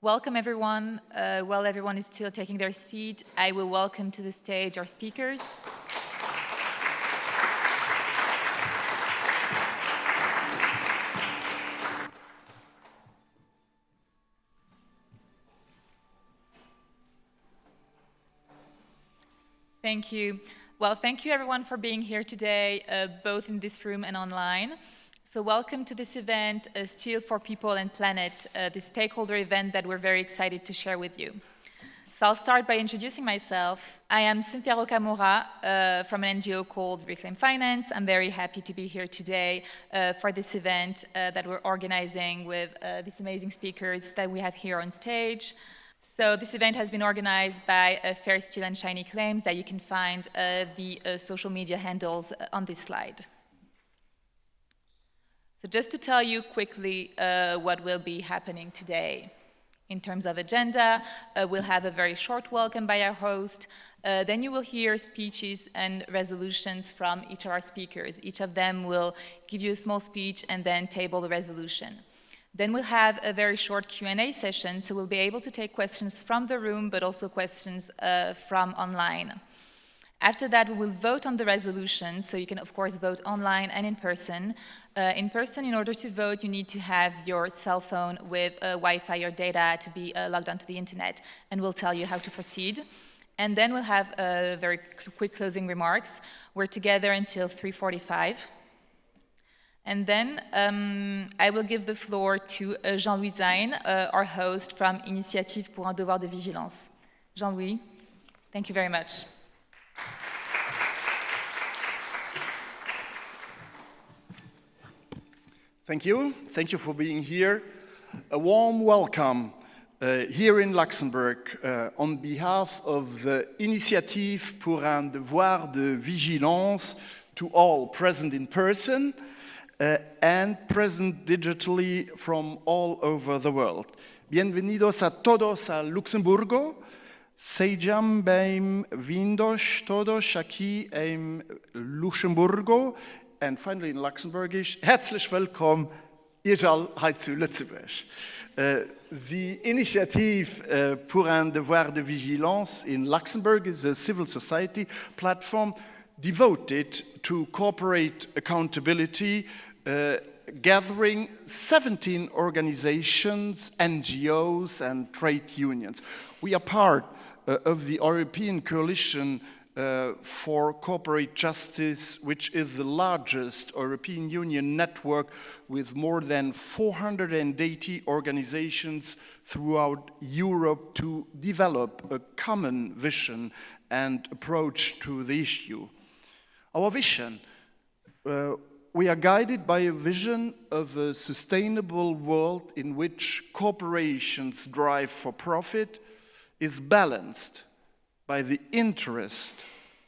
Welcome everyone. While everyone is still taking their seat, I will welcome to the stage our speakers. Thank you. Well, thank you everyone for being here today, both in this room and online. So welcome to this event, Steel for People and Planet, the stakeholder event that we're very excited to share with you. So I'll start by introducing myself. I am Cynthia Rocamora from an NGO called Reclaim Finance. I'm very happy to be here today for this event that we're organizing with these amazing speakers that we have here on stage. So this event has been organized by Fair Steel and Shiny Claims that you can find the social media handles on this slide. So just to tell you quickly what will be happening today. In terms of agenda, we'll have a very short welcome by our host. Then you will hear speeches and resolutions from each of our speakers. Each of them will give you a small speech and then table the resolution. Then we'll have a very short Q&A session, so we'll be able to take questions from the room, but also questions from online. After that, we will vote on the resolution, so you can, of course, vote online and in person. In order to vote, you need to have your cell phone with Wi-Fi or data to be logged onto the internet, and we'll tell you how to proceed. And then we'll have very quick closing remarks. We're together until 3:45. And then I will give the floor to Jean-Louis Zayn, our host from Initiative pour un devoir de vigilance. Jean-Louis, thank you very much. Thank you. Thank you for being here. A warm welcome here in Luxembourg on behalf of the Initiative pour un devoir de vigilance to all present in person and present digitally from all over the world. Bienvenidos a todos a Luxemburgo. Sejam bem-vindos todos aqui em Luxemburgo. And finally in Luxembourgish, herzlich willkommen, ihr all heute zu Lützeburg. The Initiative pour un devoir de vigilance in Luxembourg is a civil society platform devoted to corporate accountability, gathering 17 organizations, NGOs, and trade unions. We are part of the European Coalition for Corporate Justice, which is the largest European Union network with more than 480 organizations throughout Europe to develop a common vision and approach to the issue. Our vision, we are guided by a vision of a sustainable world in which corporations drive for profit is balanced by the interest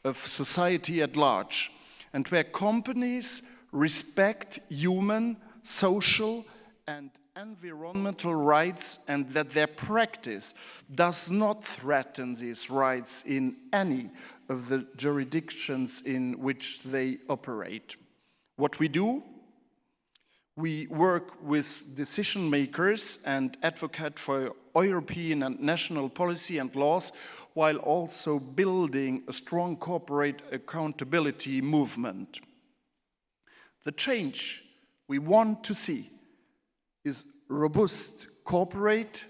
of society at large, and where companies respect human, social, and environmental rights, and that their practice does not threaten these rights in any of the jurisdictions in which they operate. What we do? We work with decision makers and advocate for European and national policy and laws, while also building a strong corporate accountability movement. The change we want to see is robust corporate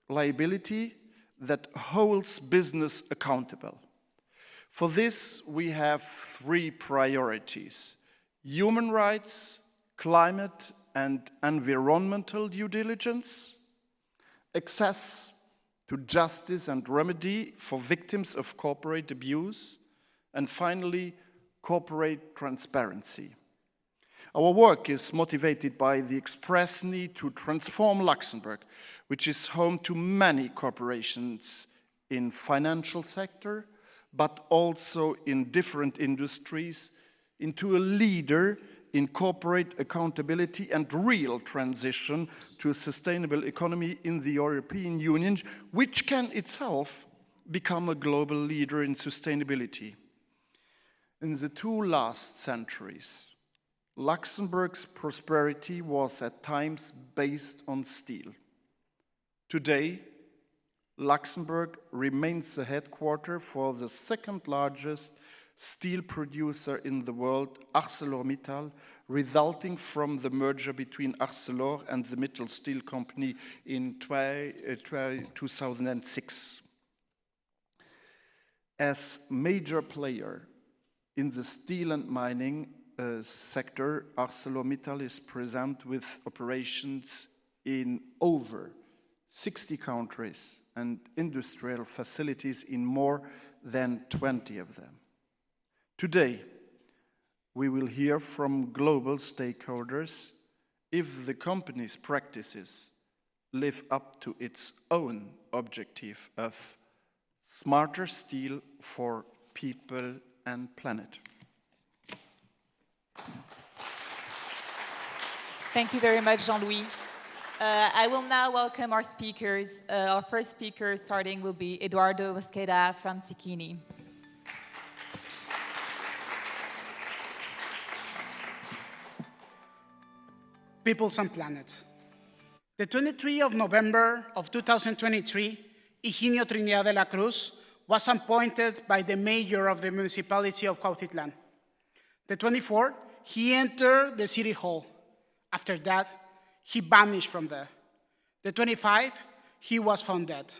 liability that holds business accountable. For this, we have 3 priorities: human rights, climate and environmental due diligence, access to justice and remedy for victims of corporate abuse, and finally, corporate transparency. Our work is motivated by the express need to transform Luxembourg, which is home to many corporations in financial sector, but also in different industries, into a leader in corporate accountability and real transition to a sustainable economy in the European Union, which can itself become a global leader in sustainability. In the 2 last centuries, Luxembourg's prosperity was at times based on steel. Today, Luxembourg remains the headquarters for the second largest steel producer in the world, ArcelorMittal, resulting from the merger between Arcelor and the Mittal Steel Company in 2006. As major player in the steel and mining sector, ArcelorMittal is present with operations in over 60 countries and industrial facilities in more than 20 of them. Today, we will hear from global stakeholders if the company's practices live up to its own objective of smarter steel for people and planet. Thank you very much, Jean-Louis. I will now welcome our speakers. Our first speaker starting will be Eduardo Mosqueda from Tsikini. Peoples and planet. The 23rd of November of 2023, Higinio Trinidad de la Cruz was appointed by the mayor of the municipality of Cuautitlan. The 24th, he entered the city hall. After that, he vanished from there. The 25th, he was found dead.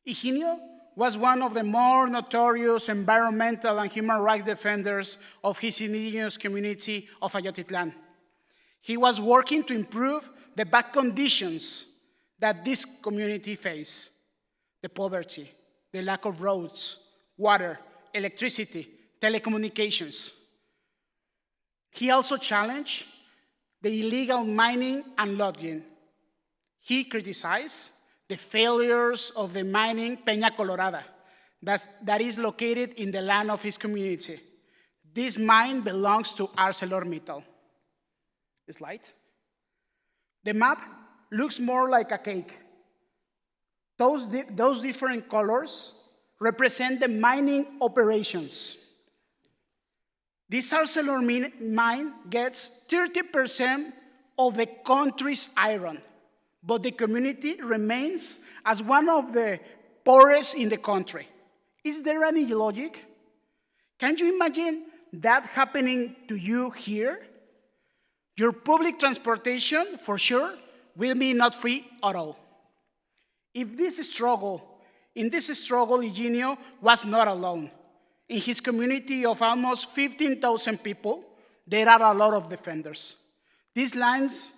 Higinio was one of the more notorious environmental and human rights defenders of his indigenous community of Ayotitlan. He was working to improve the bad conditions that this community faces: the poverty, the lack of roads, water, electricity, telecommunications. He also challenged the illegal mining and logging. He criticized the failures of the mining Peña Colorada that is located in the land of his community. This mine belongs to ArcelorMittal. Slide. The map looks more like a cake. Those different colors represent the mining operations. This ArcelorMittal mine gets 30% of the country's iron, but the community remains as one of the poorest in the country. Is there any logic? Can you imagine that happening to you here? Your public transportation, for sure, will be not free at all. In this struggle, Higinio was not alone. In his community of almost 15,000 people, there are a lot of defenders. These lines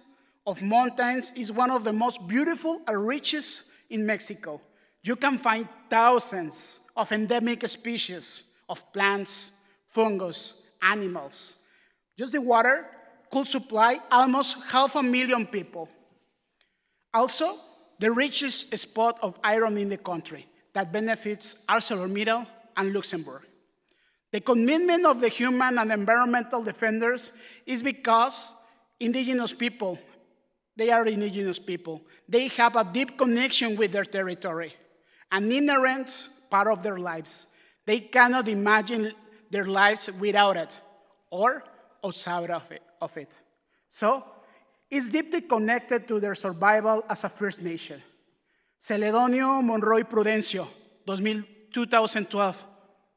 of mountains is one of the most beautiful and richest in Mexico. You can find thousands of endemic species of plants, fungus, animals. Just the water could supply almost 500,000 people. Also, the richest spot of iron in the country that benefits ArcelorMittal and Luxembourg. The commitment of the human and environmental defenders is because indigenous people, they are indigenous people. They have a deep connection with their territory, an inherent part of their lives. They cannot imagine their lives without it or outside of it. So, it's deeply connected to their survival as a First Nation. Celedonio Monroy Prudencio, 2012,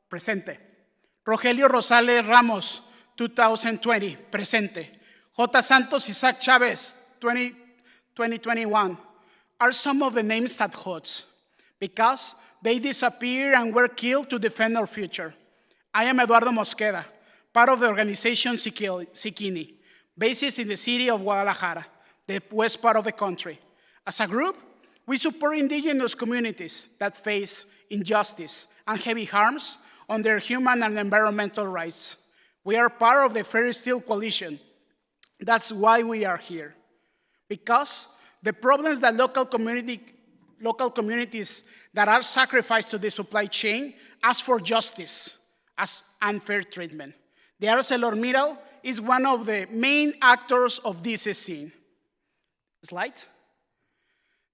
presente. Rogelio Rosales Ramos, 2020, presente. J. Santos Isaac Chavez, 2021, are some of the names that holds, because they disappeared and were killed to defend our future. I am Eduardo Mosqueda, part of the organization Tsikini, based in the city of Guadalajara, the west part of the country. As a group, we support indigenous communities that face injustice and heavy harms on their human and environmental rights. We are part of the Fair Steel Coalition. That's why we are here. Because the problems that local communities that are sacrificed to the supply chain ask for justice as unfair treatment. The ArcelorMittal is one of the main actors of this scene. Slide.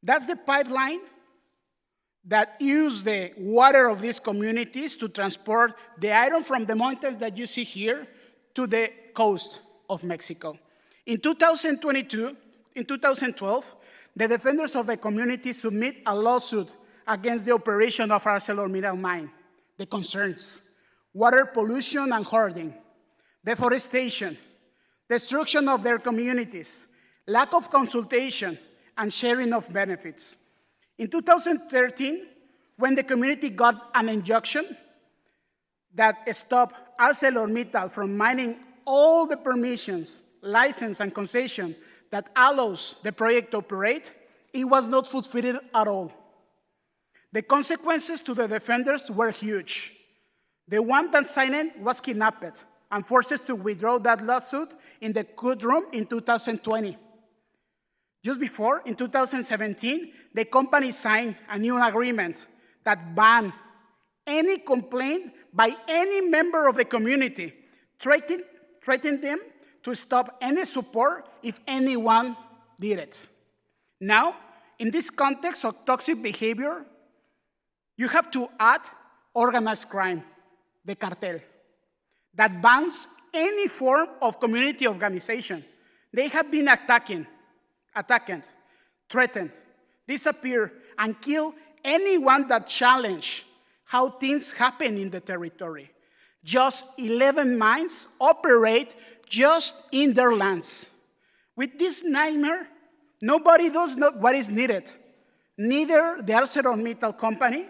That's the pipeline that use the water of these communities to transport the iron from the mountains that you see here to the coast of Mexico. In 2012, the defenders of the community submit a lawsuit against the operation of ArcelorMittal mine. The concerns: water pollution and hoarding, deforestation, destruction of their communities, lack of consultation, and sharing of benefits. In 2013, when the community got an injunction that stopped ArcelorMittal from mining all the permissions, license, and concession that allows the project to operate, it was not fulfilled at all. The consequences to the defenders were huge. The one that signed it was kidnapped and forced to withdraw that lawsuit in the courtroom in 2020. Just before, in 2017, the company signed a new agreement that banned any complaint by any member of the community, threatening them to stop any support if anyone did it. Now, in this context of toxic behavior, you have to add organized crime, the cartel, that bans any form of community organization. They have been attacked, threatened, disappear, and kill anyone that challenge how things happen in the territory. Just 11 mines operate just in their lands. With this nightmare, nobody does what is needed. Neither the ArcelorMittal company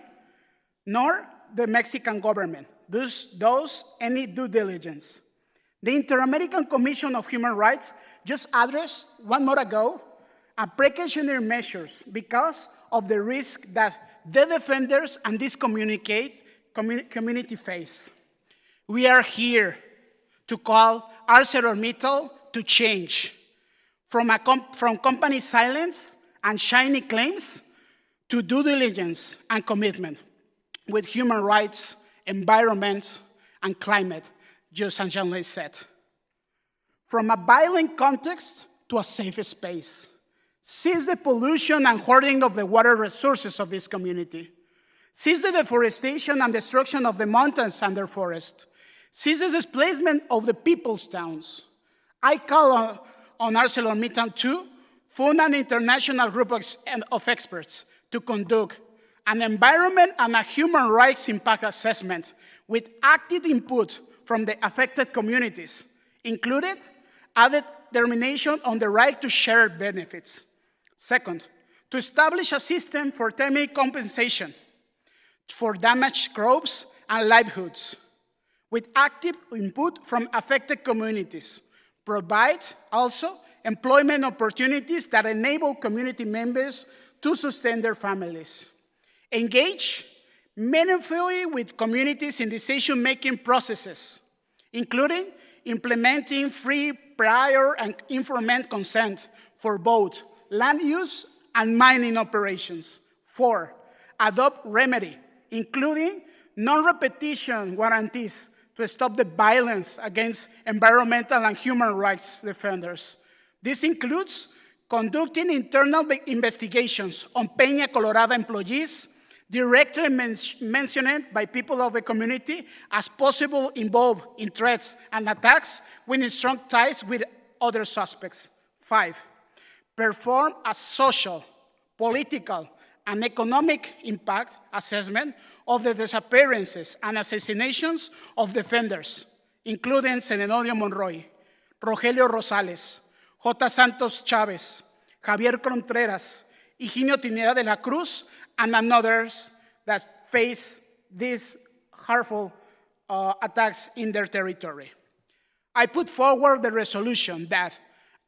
nor the Mexican government does any due diligence. The Inter-American Commission of Human Rights just addressed 1 month ago a precautionary measures because of the risk that the defenders and this community face. We are here to call ArcelorMittal to change from company silence and shiny claims to due diligence and commitment with human rights, environment, and climate, just as Jean-Louis said. From a violent context to a safe space. Cease the pollution and hoarding of the water resources of this community. Cease the deforestation and destruction of the mountains and their forests. Cease the displacement of the people's towns. I call on ArcelorMittal to fund an international group of experts to conduct an environment and a human rights impact assessment with active input from the affected communities, including a determination on the right to share benefits. Second, to establish a system for timely compensation for damaged crops and livelihoods with active input from affected communities. Provide also employment opportunities that enable community members to sustain their families. Engage meaningfully with communities in decision-making processes, including implementing free, prior, and informed consent for both land use and mining operations. 4, adopt remedy, including non-repetition guarantees to stop the violence against environmental and human rights defenders. This includes conducting internal investigations on Peña Colorada employees directly mentioned by people of the community as possible involved in threats and attacks with strong ties with other suspects. 5, perform a social, political, and economic impact assessment of the disappearances and assassinations of defenders, including Cenenodio Monroy, Rogelio Rosales, J. Santos Chavez, Javier Contreras, Higinio Trinidad de la Cruz, and others that face these harmful attacks in their territory. I put forward the resolution that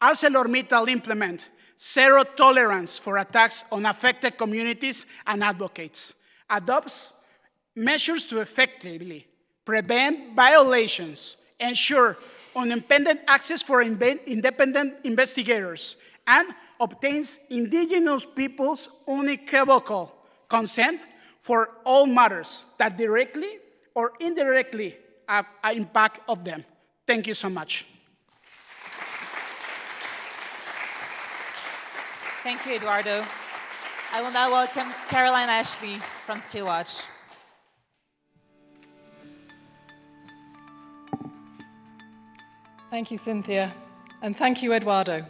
ArcelorMittal implement zero tolerance for attacks on affected communities and advocates, adopts measures to effectively prevent violations, ensure independent access for independent investigators, and obtains indigenous peoples' unequivocal consent for all matters that directly or indirectly have an impact of them. Thank you so much. Thank you, Eduardo. I will now welcome Caroline Ashley from SteelWatch. Thank you, Cynthia, and thank you, Eduardo.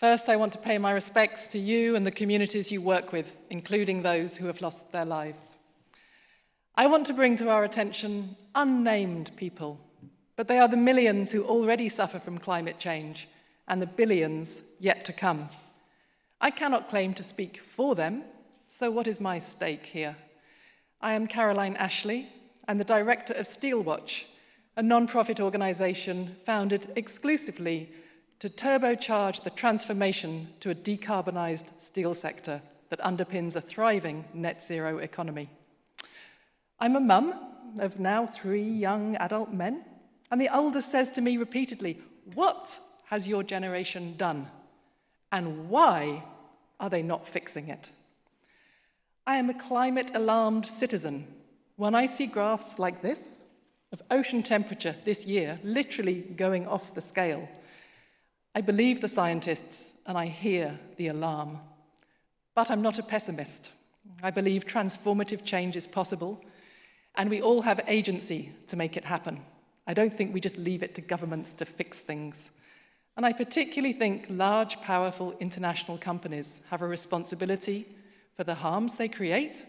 First, I want to pay my respects to you and the communities you work with, including those who have lost their lives. I want to bring to our attention unnamed people, but they are the millions who already suffer from climate change and the billions yet to come. I cannot claim to speak for them, so what is my stake here? I am Caroline Ashley. I'm the director of SteelWatch, a non-profit organization founded exclusively to turbocharge the transformation to a decarbonized steel sector that underpins a thriving net zero economy. I'm a mum of now 3 young adult men, and the oldest says to me repeatedly, "What has your generation done? And why are they not fixing it?" I am a climate-alarmed citizen. When I see graphs like this, of ocean temperature this year literally going off the scale, I believe the scientists and I hear the alarm. But I'm not a pessimist. I believe transformative change is possible, and we all have agency to make it happen. I don't think we just leave it to governments to fix things. And I particularly think large, powerful international companies have a responsibility for the harms they create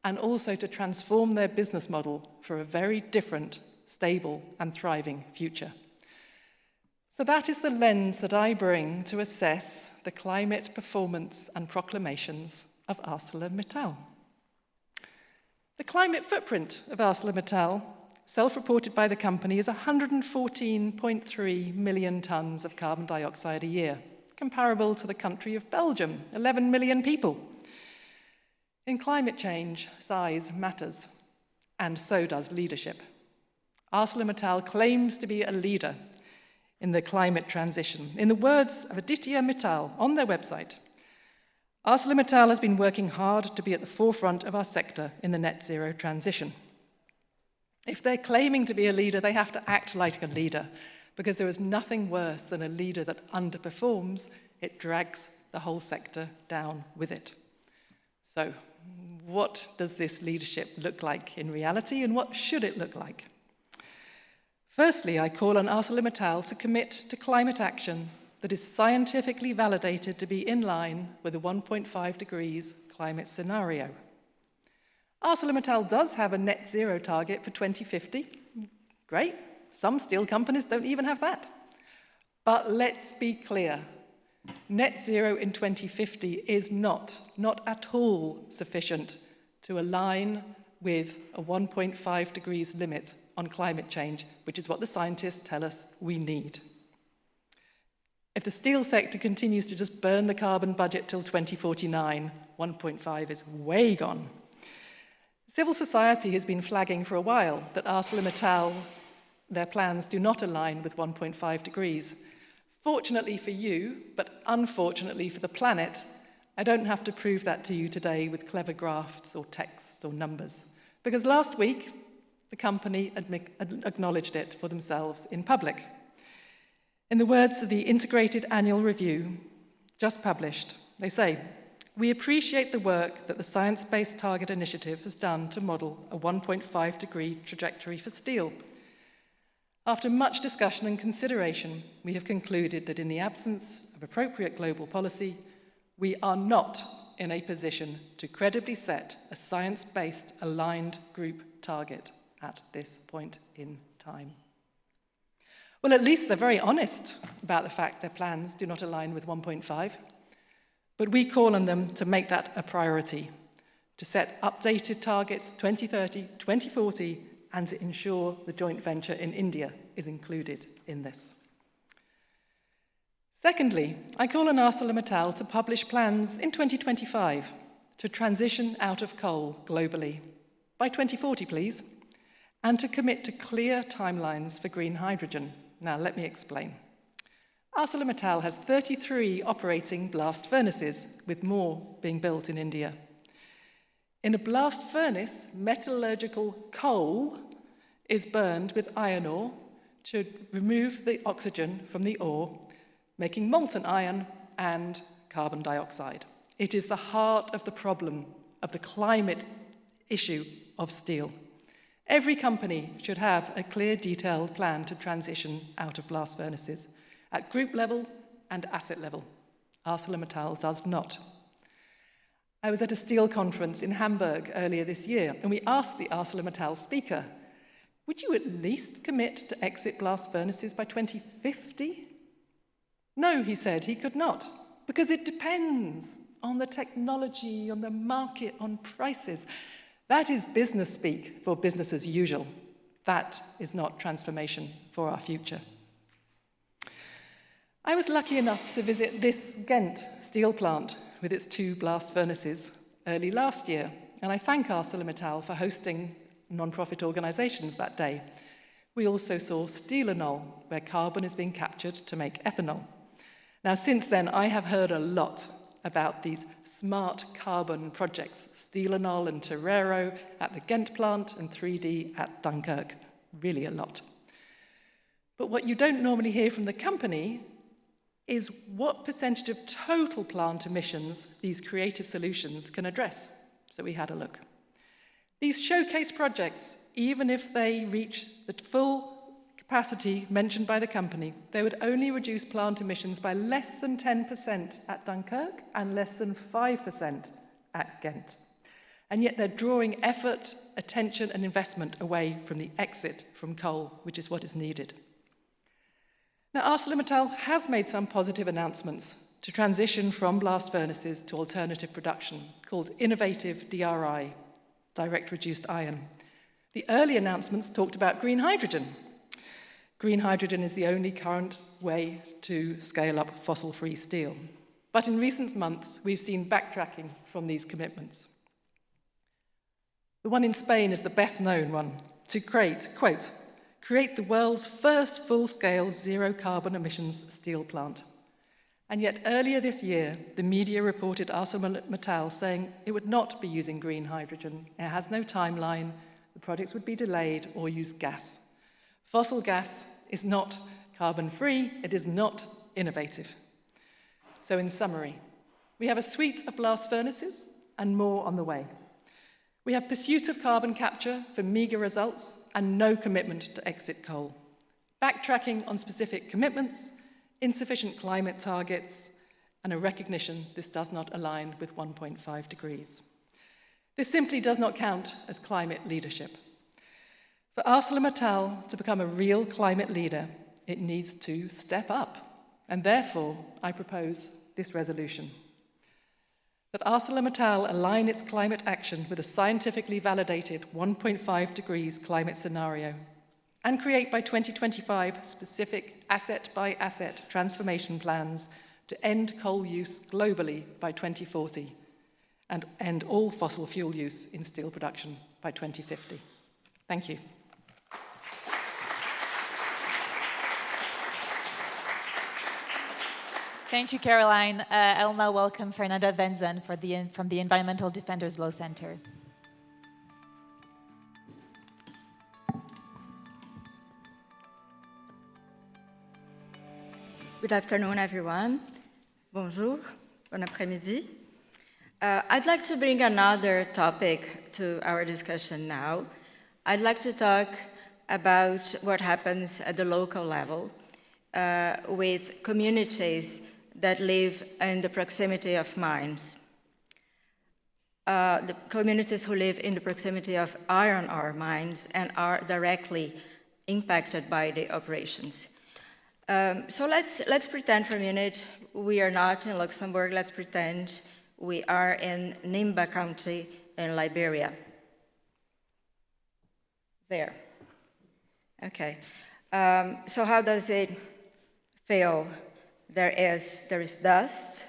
and also to transform their business model for a very different, stable, and thriving future. So that is the lens that I bring to assess the climate performance and proclamations of ArcelorMittal. The climate footprint of ArcelorMittal, self-reported by the company, is 114.3 million tonnes of carbon dioxide a year, comparable to the country of Belgium, 11 million people. In climate change, size matters, and so does leadership. ArcelorMittal claims to be a leader in the climate transition. In the words of Aditya Mittal on their website, ArcelorMittal has been working hard to be at the forefront of our sector in the net zero transition. If they're claiming to be a leader, they have to act like a leader, because there is nothing worse than a leader that underperforms. It drags the whole sector down with it. So, what does this leadership look like in reality, and what should it look like? Firstly, I call on ArcelorMittal to commit to climate action that is scientifically validated to be in line with a 1.5 degrees climate scenario. ArcelorMittal does have a net zero target for 2050. Great. Some steel companies don't even have that. But let's be clear. Net zero in 2050 is not at all sufficient to align with a 1.5 degrees limit on climate change, which is what the scientists tell us we need. If the steel sector continues to just burn the carbon budget till 2049, 1.5 is way gone. Civil society has been flagging for a while that ArcelorMittal, their plans do not align with 1.5 degrees. Fortunately for you, but unfortunately for the planet, I don't have to prove that to you today with clever graphs or texts or numbers, because last week, the company acknowledged it for themselves in public. In the words of the Integrated Annual Review, just published, they say, "We appreciate the work that the Science Based Target Initiative has done to model a 1.5 degree trajectory for steel. After much discussion and consideration, we have concluded that in the absence of appropriate global policy, we are not in a position to credibly set a science-based aligned group target at this point in time." Well, at least they're very honest about the fact their plans do not align with 1.5, but we call on them to make that a priority, to set updated targets 2030, 2040, and to ensure the joint venture in India is included in this. Secondly, I call on ArcelorMittal to publish plans in 2025 to transition out of coal globally, by 2040 please, and to commit to clear timelines for green hydrogen. Now let me explain. ArcelorMittal has 33 operating blast furnaces, with more being built in India. In a blast furnace, metallurgical coal is burned with iron ore to remove the oxygen from the ore, making molten iron and carbon dioxide. It is the heart of the problem of the climate issue of steel. Every company should have a clear, detailed plan to transition out of blast furnaces at group level and asset level. ArcelorMittal does not. I was at a steel conference in Hamburg earlier this year, and we asked the ArcelorMittal speaker, would you at least commit to exit blast furnaces by 2050? No, he said, he could not, because it depends on the technology, on the market, on prices. That is business speak for business as usual. That is not transformation for our future. I was lucky enough to visit this Ghent steel plant with its 2 blast furnaces early last year, and I thank ArcelorMittal for hosting non-profit organisations that day. We also saw Steelanol, where carbon is being captured to make ethanol. Now, since then, I have heard a lot about these smart carbon projects, Steelanol and Torero at the Ghent plant and 3D at Dunkirk, really a lot. But what you don't normally hear from the company is what percentage of total plant emissions these creative solutions can address. So we had a look. These showcase projects, even if they reach the full capacity mentioned by the company, they would only reduce plant emissions by less than 10% at Dunkirk and less than 5% at Ghent. And yet they're drawing effort, attention, and investment away from the exit from coal, which is what is needed. Now, ArcelorMittal has made some positive announcements to transition from blast furnaces to alternative production, called Innovative DRI, direct reduced iron. The early announcements talked about green hydrogen. Green hydrogen is the only current way to scale up fossil-free steel. But in recent months, we've seen backtracking from these commitments. The one in Spain is the best-known one, to create, quote, create the world's first full-scale zero-carbon emissions steel plant. And yet earlier this year, the media reported ArcelorMittal saying it would not be using green hydrogen. It has no timeline, the projects would be delayed or use gas. Fossil gas is not carbon-free, it is not innovative. So in summary, we have a suite of blast furnaces and more on the way. We have pursuit of carbon capture for meagre results and no commitment to exit coal. Backtracking on specific commitments, insufficient climate targets, and a recognition this does not align with 1.5 degrees. This simply does not count as climate leadership. For ArcelorMittal to become a real climate leader, it needs to step up. And therefore, I propose this resolution. That ArcelorMittal align its climate action with a scientifically validated 1.5 degrees climate scenario and create by 2025 specific asset-by-asset transformation plans to end coal use globally by 2040 and end all fossil fuel use in steel production by 2050. Thank you. Thank you, Caroline. I'll now welcome Fernanda Venzon from the Environmental Defenders Law Center. Good afternoon, everyone. Bonjour, bon après-midi. I'd like to bring another topic to our discussion now. I'd like to talk about what happens at the local level with communities that live in the proximity of mines. The communities who live in the proximity of iron ore mines and are directly impacted by the operations. So let's pretend for a minute we are not in Luxembourg. Let's pretend we are in Nimba County in Liberia. There. Okay. So how does it feel? There is dust,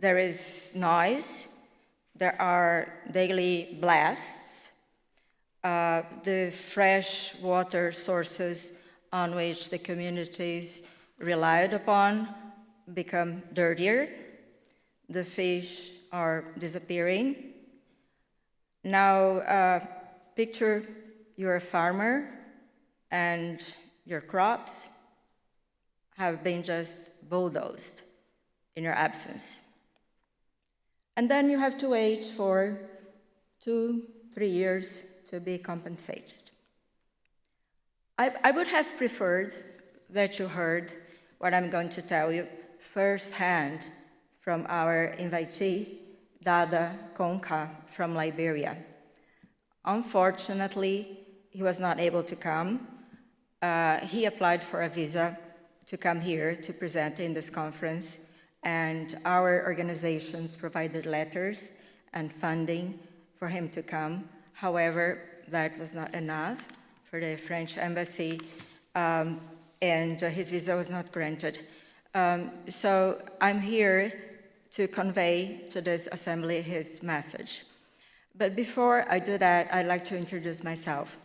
there is noise, there are daily blasts, the fresh water sources on which the communities relied upon become dirtier, the fish are disappearing. Now, picture you're a farmer and your crops have been just bulldozed in your absence. And then you have to wait for 2-3 years to be compensated. I would have preferred that you heard what I'm going to tell you firsthand from our invitee, Dada Konkah from Liberia. Unfortunately, he was not able to come. He applied for a visa to come here to present in this conference, and our organizations provided letters and funding for him to come. However, that was not enough for the French embassy, and his visa was not granted. So I'm here to convey to this assembly his message. But before I do that, I'd like to introduce myself.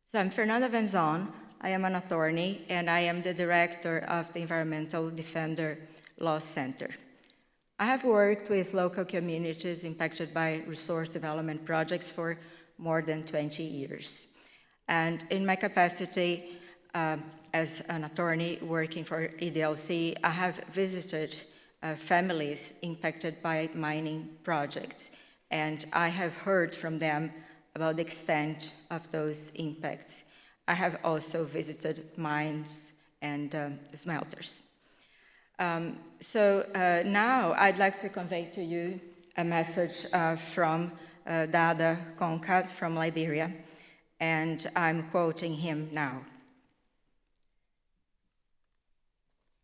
So I'm Fernanda Venzon. I am an attorney, and I am the director of the Environmental Defender Law Center. I have worked with local communities impacted by resource development projects for more than 20 years. And in my capacity as an attorney working for EDLC, I have visited families impacted by mining projects, and I have heard from them about the extent of those impacts. I have also visited mines and smelters. Now I'd like to convey to you a message from Dada Konkah from Liberia, and I'm quoting him now.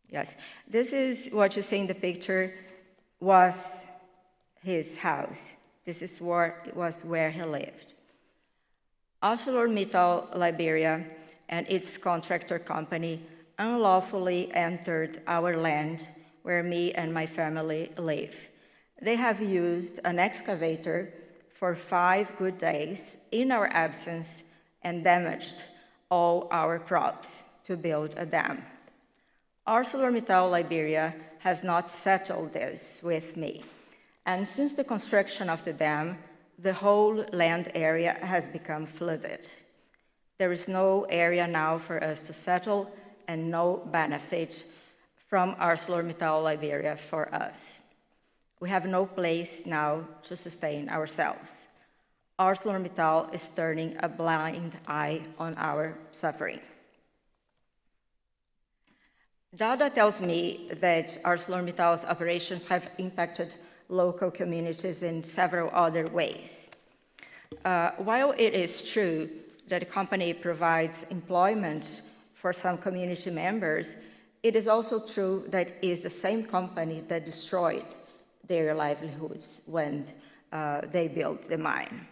Yes, this is what you see in the picture was his house. This is where he lived. ArcelorMittal Liberia and its contractor company unlawfully entered our land where me and my family live. They have used an excavator for 5 good days in our absence and damaged all our crops to build a dam. ArcelorMittal Liberia has not settled this with me, and since the construction of the dam, the whole land area has become flooded. There is no area now for us to settle and no benefit from ArcelorMittal Liberia for us. We have no place now to sustain ourselves. ArcelorMittal is turning a blind eye on our suffering. Dada tells me that ArcelorMittal's operations have impacted local communities in several other ways. While it is true that the company provides employment for some community members, it is also true that it is the same company that destroyed their livelihoods when they built the mine.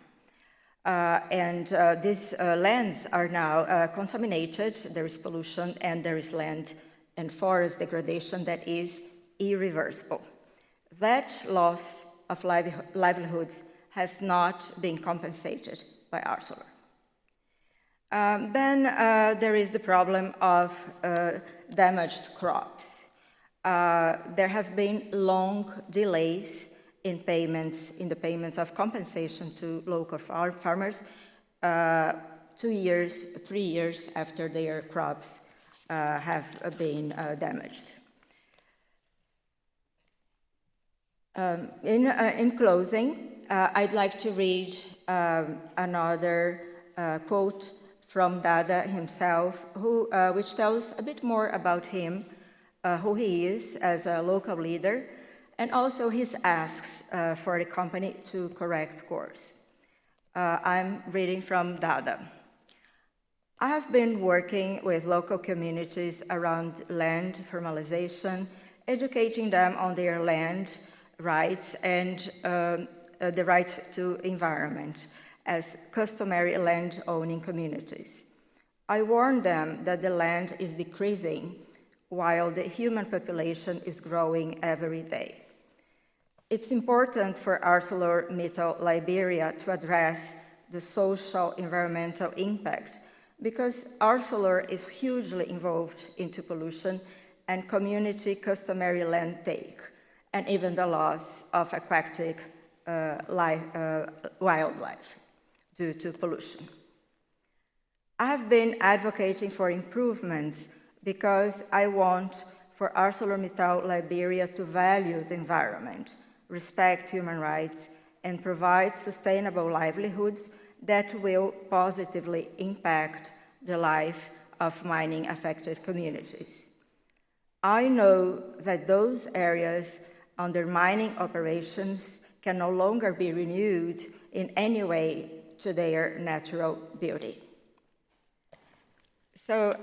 These lands are now contaminated, there is pollution, and there is land and forest degradation that is irreversible. That loss of livelihoods has not been compensated by Arcelor. Then there is the problem of damaged crops. There have been long delays in the payments of compensation to local farmers 2 years, 3 years after their crops have been damaged. In closing, I'd like to read another quote from Dada himself, which tells a bit more about him, who he is as a local leader, and also his asks for the company to correct course. I'm reading from Dada. I have been working with local communities around land formalization, educating them on their land rights and the right to environment as customary land-owning communities. I warn them that the land is decreasing while the human population is growing every day. It's important for ArcelorMittal Liberia to address the social environmental impact because Arcelor is hugely involved into pollution and community customary land take, and even the loss of aquatic wildlife due to pollution. I have been advocating for improvements because I want for ArcelorMittal Liberia to value the environment, respect human rights, and provide sustainable livelihoods that will positively impact the life of mining-affected communities. I know that those areas under mining operations can no longer be renewed in any way to their natural beauty. So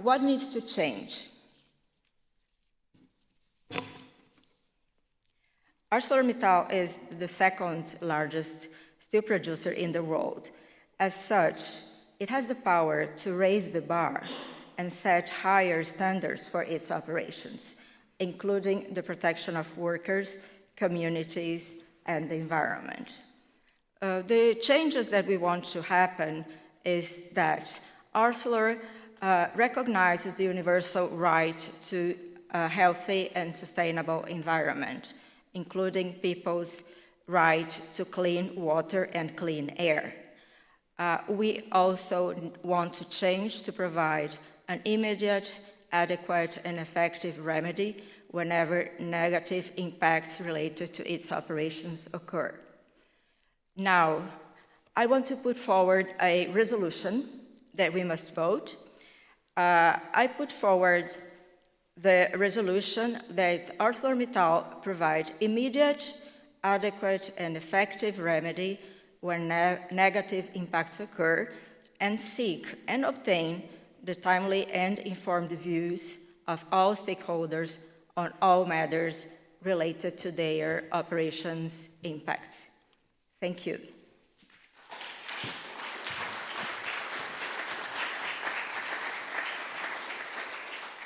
what needs to change? ArcelorMittal is the second largest steel producer in the world. As such, it has the power to raise the bar and set higher standards for its operations, including the protection of workers, communities, and the environment. The changes that we want to happen is that Arcelor recognizes the universal right to a healthy and sustainable environment, including people's right to clean water and clean air. We also want to change to provide an immediate, adequate, and effective remedy whenever negative impacts related to its operations occur. Now, I want to put forward a resolution that we must vote. I put forward the resolution that ArcelorMittal provide immediate, adequate, and effective remedy when negative impacts occur, and seek and obtain the timely and informed views of all stakeholders on all matters related to their operations impacts. Thank you.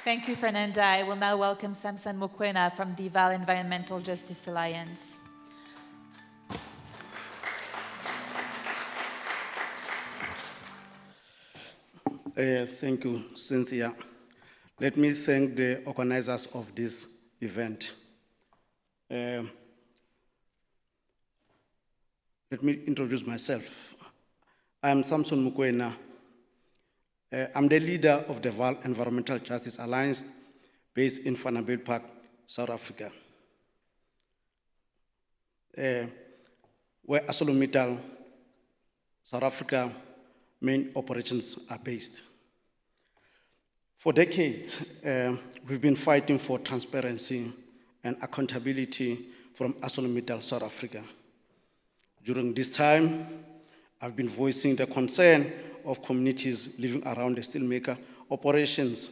Thank you, Fernanda. I will now welcome Samson Mokoena from the Val Environmental Justice Alliance. Thank you, Cynthia. Let me thank the organizers of this event. Let me introduce myself. I am Samson Mokoena. I'm the leader of the Val Environmental Justice Alliance based in Vanderbilt Park, South Africa, where ArcelorMittal, South Africa, main operations are based. For decades, we've been fighting for transparency and accountability from ArcelorMittal, South Africa. During this time, I've been voicing the concern of communities living around the steelmaker operations,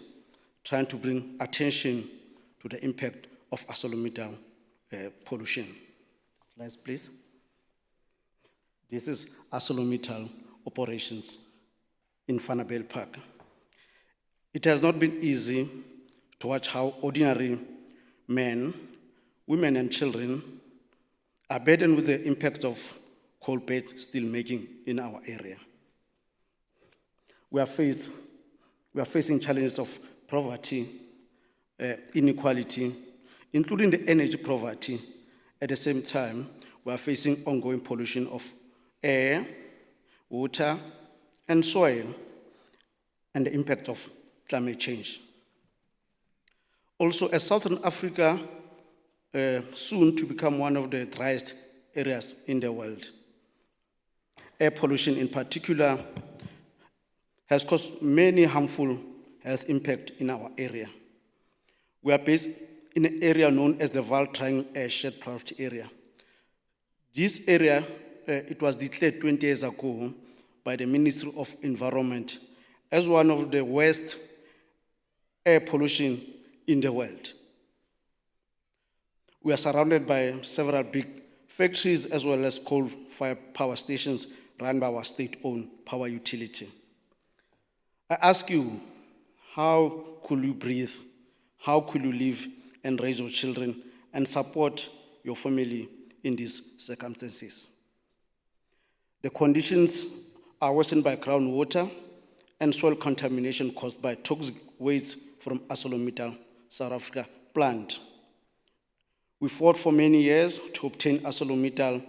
trying to bring attention to the impact of ArcelorMittal pollution. Slides, please. This is ArcelorMittal operations in Vanderbilt Park. It has not been easy to watch how ordinary men, women, and children are burdened with the impact of coal-based steelmaking in our area. We are facing challenges of poverty, inequality, including the energy poverty. At the same time, we are facing ongoing pollution of air, water, and soil, and the impact of climate change. Also, as Southern Africa, soon to become one of the driest areas in the world, air pollution in particular has caused many harmful health impacts in our area. We are based in an area known as the Val Triangle Airshed Priority Area. This area, it was declared 20 years ago by the Ministry of Environment as one of the worst air pollution in the world. We are surrounded by several big factories as well as coal-fired power stations run by our state-owned power utility. I ask you, how could you breathe? How could you live and raise your children and support your family in these circumstances? The conditions are worsened by groundwater and soil contamination caused by toxic waste from ArcelorMittal South Africa plant. We fought for many years to obtain ArcelorMittal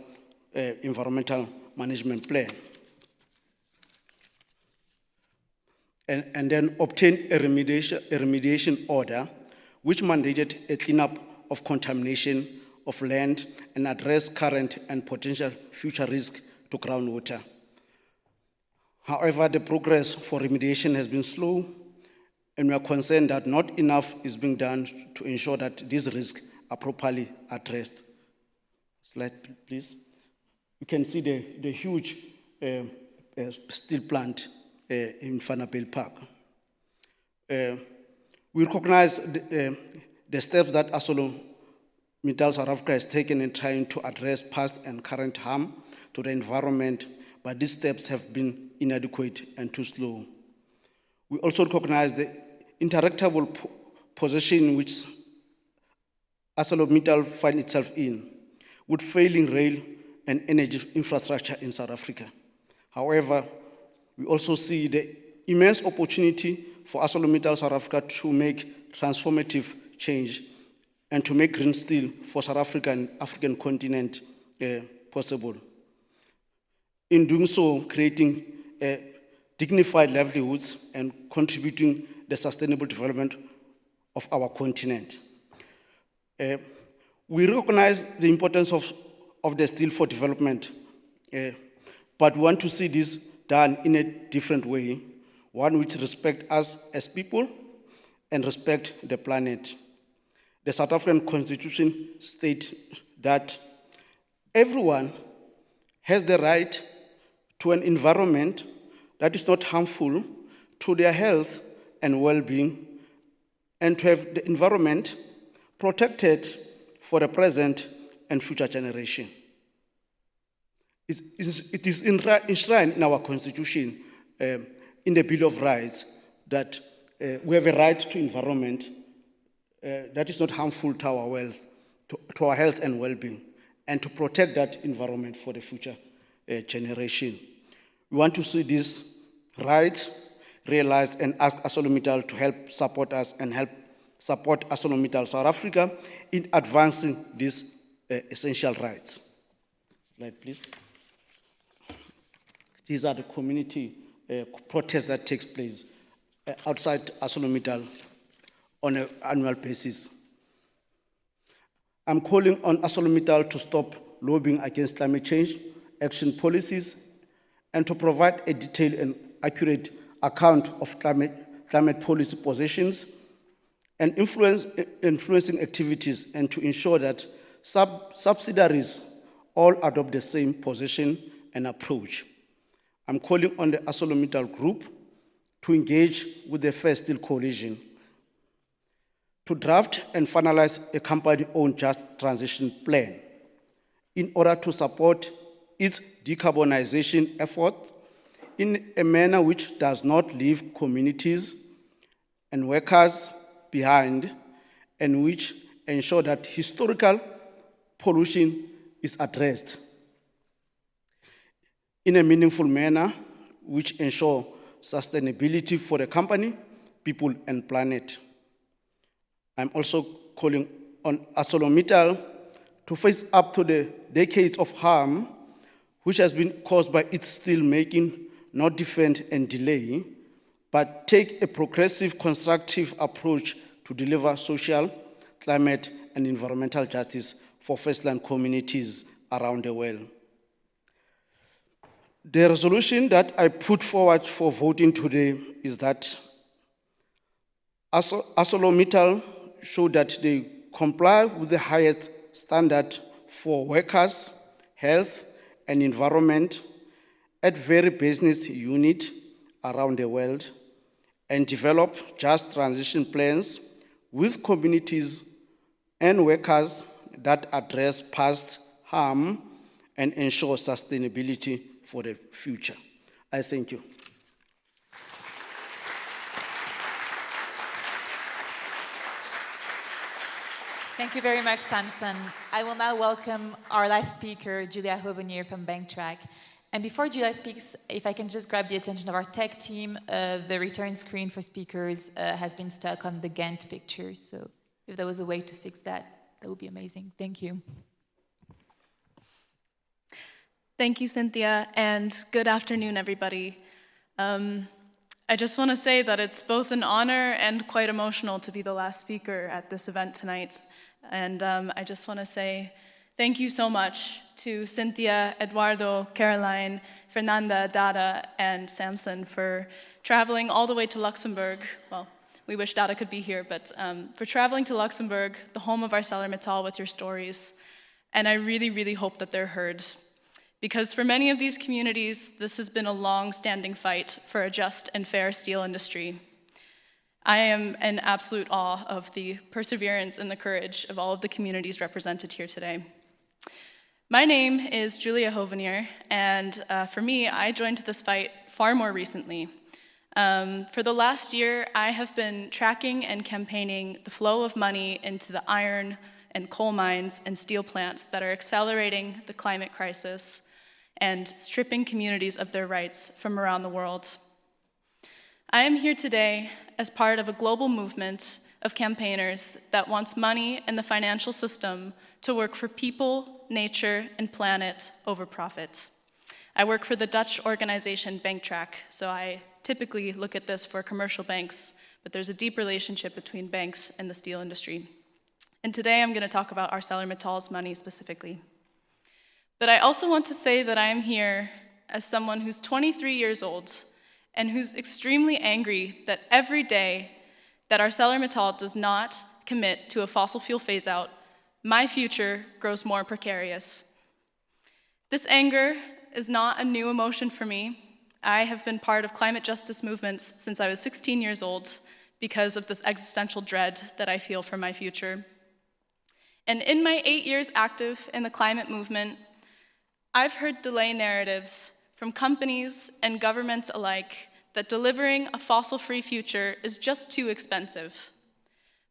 environmental management plan and then obtain a remediation order which mandated a cleanup of contamination of land and address current and potential future risk to groundwater. However, the progress for remediation has been slow, And we are concerned that not enough is being done to ensure that these risks are properly addressed. Slide, please. You can see the huge steel plant in Fernanda Park. We recognize the steps that ArcelorMittal South Africa has taken in trying to address past and current harm to the environment, but these steps have been inadequate and too slow. We also recognize the interactable position which ArcelorMittal finds itself in, with failing rail and energy infrastructure in South Africa. However, we also see the immense opportunity for ArcelorMittal South Africa to make transformative change and to make green steel for South Africa and African continent possible. In doing so, creating dignified livelihoods and contributing the sustainable development of our continent. We recognize the importance of the steel for development, but we want to see this done in a different way, one which respects us as people and respect the planet. The South African Constitution states that everyone has the right to an environment that is not harmful to their health and well-being, and to have the environment protected for the present and future generation. It is enshrined in our Constitution, in the Bill of Rights, that we have a right to environment that is not harmful to our wealth, to our health and well-being, and to protect that environment for the future generation. We want to see this right realized and ask ArcelorMittal to help support us and help support ArcelorMittal South Africa in advancing these essential rights. Slide, please. These are the community protests that takes place outside ArcelorMittal on an annual basis. I'm calling on ArcelorMittal to stop lobbying against climate change action policies and to provide a detailed and accurate account of climate policy positions and influencing activities, and to ensure that subsidiaries all adopt the same position and approach. I'm calling on the ArcelorMittal Group to engage with the Fair Steel Coalition to draft and finalize a company-owned just transition plan in order to support its decarbonization effort in a manner which does not leave communities and workers behind, and which ensure that historical pollution is addressed in a meaningful manner, which ensure sustainability for the company, people, and planet. I'm also calling on ArcelorMittal to face up to the decades of harm which has been caused by its steel making, not defend and delay, but take a progressive, constructive approach to deliver social, climate, and environmental justice for first-land communities around the world. The resolution that I put forward for voting today is that ArcelorMittal show that they comply with the highest standard for workers, health, and environment at various business units around the world, and develop just transition plans with communities and workers that address past harm and ensure sustainability for the future. I thank you. Thank you very much, Samson. I will now welcome our last speaker, Julia Hovenier from BankTrack. And before Julia speaks, if I can just grab the attention of our tech team, the return screen for speakers has been stuck on the Gantt picture. So if there was a way to fix that, that would be amazing. Thank you. Thank you, Cynthia, and good afternoon, everybody. I just want to say that it's both an honor and quite emotional to be the last speaker at this event tonight. And I just want to say thank you so much to Cynthia, Eduardo, Caroline, Fernanda, Dada, and Samson for traveling all the way to Luxembourg, well, We wish Dada could be here, but for traveling to Luxembourg, the home of ArcelorMittal, with your stories. And I really, really hope that they're heard. Because for many of these communities, this has been a long-standing fight for a just and fair steel industry. I am in absolute awe of the perseverance and the courage of all of the communities represented here today. My name is Julia Hovenier, and for me, I joined this fight far more recently. For the last year, I have been tracking and campaigning the flow of money into the iron and coal mines and steel plants that are accelerating the climate crisis and stripping communities of their rights from around the world. I am here today as part of a global movement of campaigners that wants money and the financial system to work for people, nature, and planet over profit. I work for the Dutch organization BankTrack, so I typically look at this for commercial banks, but there's a deep relationship between banks and the steel industry. And today I'm going to talk about ArcelorMittal's money specifically. But I also want to say that I am here as someone who's 23 years old and who's extremely angry that every day that ArcelorMittal does not commit to a fossil fuel phase-out, my future grows more precarious. This anger is not a new emotion for me. I have been part of climate justice movements since I was 16 years old because of this existential dread that I feel for my future. And in my 8 years active in the climate movement, I've heard delay narratives from companies and governments alike that delivering a fossil-free future is just too expensive.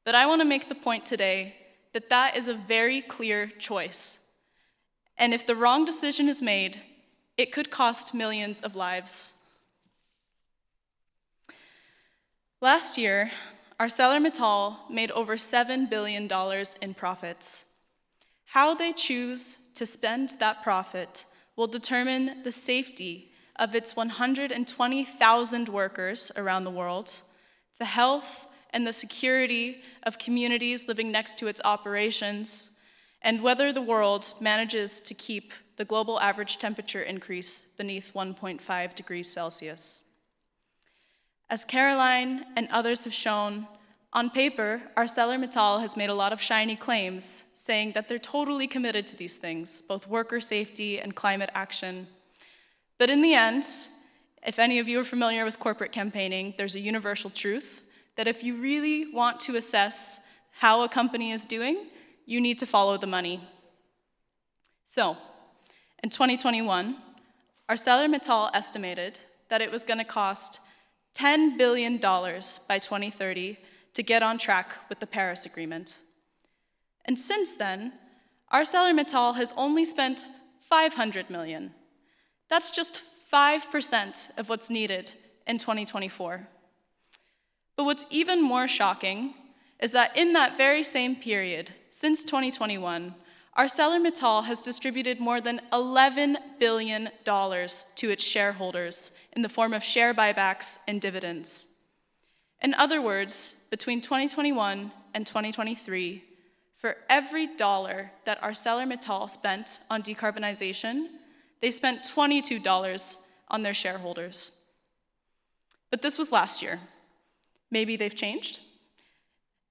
But I want to make the point today that that is a very clear choice. And if the wrong decision is made, it could cost millions of lives. Last year, ArcelorMittal made over $7 billion in profits. How they choose to spend that profit will determine the safety of its 120,000 workers around the world, the health and the security of communities living next to its operations, and whether the world manages to keep the global average temperature increase beneath 1.5 degrees Celsius. As Caroline and others have shown, on paper, ArcelorMittal has made a lot of shiny claims, saying that they're totally committed to these things, both worker safety and climate action. But in the end, if any of you are familiar with corporate campaigning, there's a universal truth that if you really want to assess how a company is doing, you need to follow the money. So, in 2021, ArcelorMittal estimated that it was going to cost $10 billion by 2030 to get on track with the Paris Agreement. And since then, ArcelorMittal has only spent $500 million. That's just 5% of what's needed in 2024. But what's even more shocking is that in that very same period, since 2021, ArcelorMittal has distributed more than $11 billion to its shareholders in the form of share buybacks and dividends. In other words, between 2021 and 2023, for every dollar that ArcelorMittal spent on decarbonization, they spent $22 on their shareholders. But this was last year. Maybe they've changed.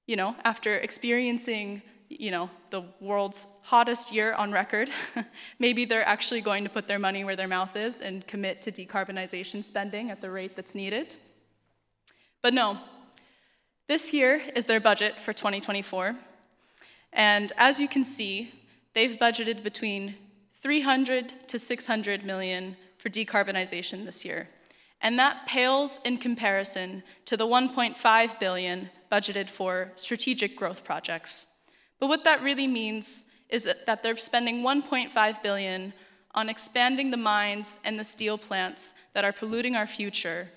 You know, after experiencing, the world's hottest year on record, maybe they're actually going to put their money where their mouth is and commit to decarbonization spending at the rate that's needed. But no, this here is their budget for 2024. And as you can see, they've budgeted between $300 to $600 million for decarbonization this year. And that pales in comparison to the $1.5 billion budgeted for strategic growth projects. But what that really means is that they're spending $1.5 billion on expanding the mines and the steel plants that are polluting our future.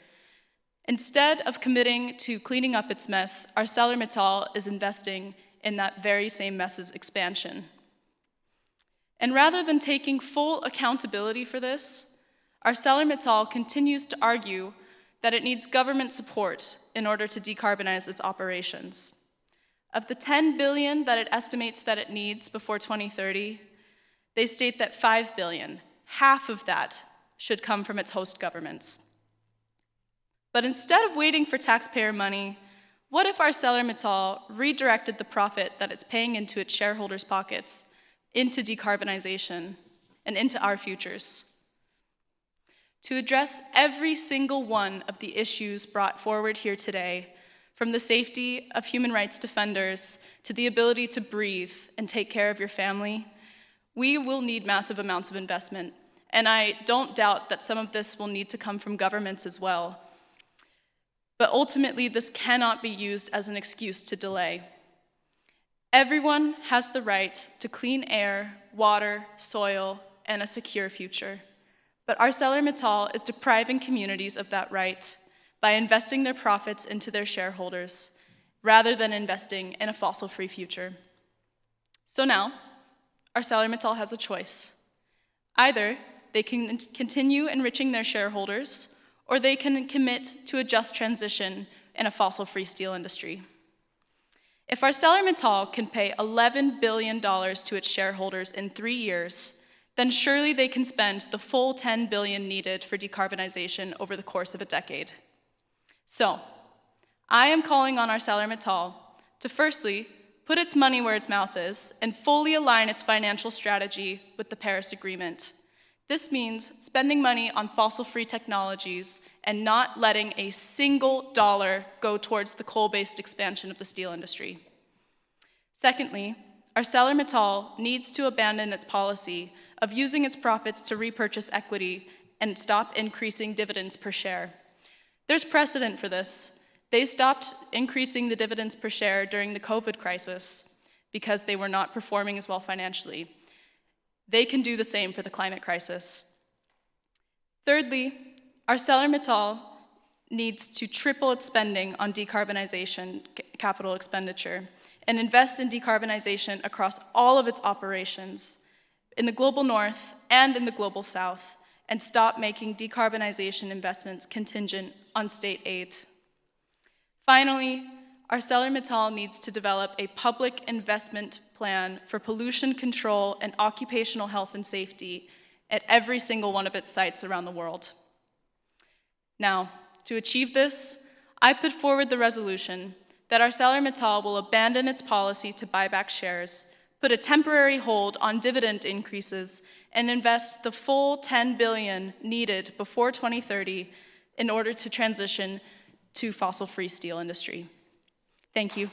Instead of committing to cleaning up its mess, ArcelorMittal is investing in that very same mess's expansion. And rather than taking full accountability for this, ArcelorMittal continues to argue that it needs government support in order to decarbonize its operations. Of the $10 billion that it estimates that it needs before 2030, they state that $5 billion, half of that, should come from its host governments. But instead of waiting for taxpayer money, What if ArcelorMittal redirected the profit that it's paying into its shareholders' pockets into decarbonization and into our futures? To address every single one of the issues brought forward here today, from the safety of human rights defenders to the ability to breathe and take care of your family, we will need massive amounts of investment. And I don't doubt that some of this will need to come from governments as well. But ultimately, this cannot be used as an excuse to delay. Everyone has the right to clean air, water, soil, and a secure future. But ArcelorMittal is depriving communities of that right by investing their profits into their shareholders, rather than investing in a fossil-free future. So now, ArcelorMittal has a choice. Either they can continue enriching their shareholders, or they can commit to a just transition in a fossil-free steel industry. If ArcelorMittal can pay $11 billion to its shareholders in 3 years, then surely they can spend the full $10 billion needed for decarbonization over the course of a decade. So, I am calling on ArcelorMittal to firstly, put its money where its mouth is and fully align its financial strategy with the Paris Agreement. This means spending money on fossil-free technologies and not letting a single dollar go towards the coal-based expansion of the steel industry. Secondly, ArcelorMittal needs to abandon its policy of using its profits to repurchase equity and stop increasing dividends per share. There's precedent for this. They stopped increasing the dividends per share during the COVID crisis because they were not performing as well financially. They can do the same for the climate crisis. Thirdly, ArcelorMittal needs to triple its spending on decarbonization capital expenditure and invest in decarbonization across all of its operations in the global north and in the global south, and stop making decarbonization investments contingent on state aid. Finally, ArcelorMittal needs to develop a public investment plan for pollution control and occupational health and safety at every single one of its sites around the world. Now, to achieve this, I put forward the resolution that ArcelorMittal will abandon its policy to buy back shares, put a temporary hold on dividend increases, and invest the full $10 billion needed before 2030 in order to transition to fossil-free steel industry. Thank you.